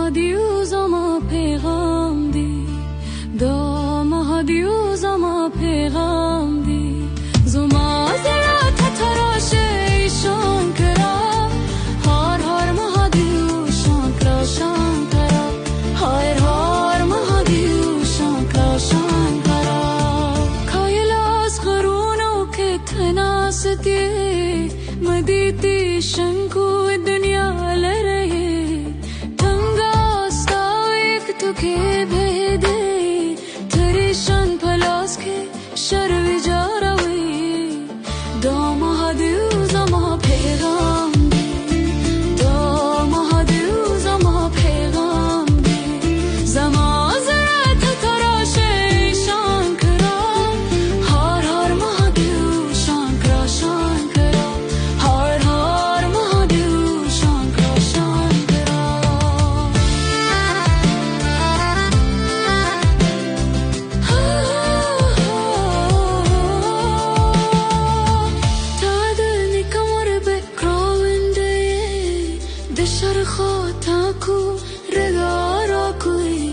महादेव zama पैगाम दे da महादेव zama पैगाम दे zuma zara tha tarash shankara har har Mahadev shankara shankara har har Mahadev shankara shankara kailas qaruno ke thanasati maditi shanku दुनिया ले रहे ठंगा स्ताविक तुके भेदे तेरे शान पलास के शर्व जा रहे दो महादेव zama पैगाम दे दो महादेव zama पैगाम दे zama zara तराश shankara har har Mahadev shankara shankara har har Mahadev shankara shankara تادني كمر بكراوندي دشر خاطاكو رغاراكوي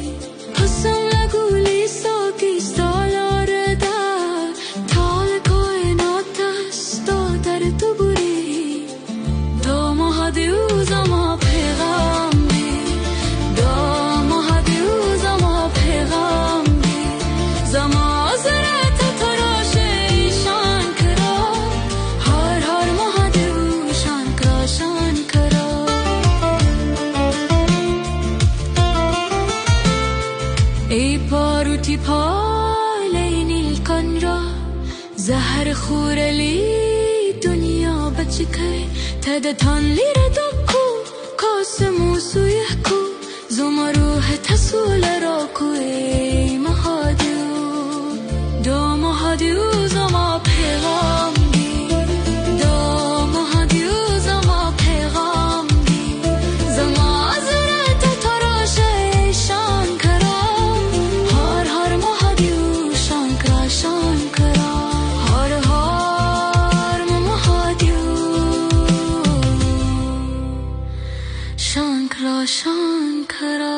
حسن لغولي ساكي ستالاردا تالكوي ناتستو در تبوري دو Mahadev zama पैगाम दे दो महादेव zama पैगाम दे zama zara tarash shankara har har Mahadev shankara shankara ای پاروتی پالین الکنرا زهر خورلی دنیا بچکه تدتان لیر دکو کاسمو سویحکو زما روح تسول راکو ای महादेव دو महादेव zama पैगाम दे دو महादेव zama पैगाम दे zama zara tarash shankara har har Mahadev shankara shankara har har Mahadev shankara shankara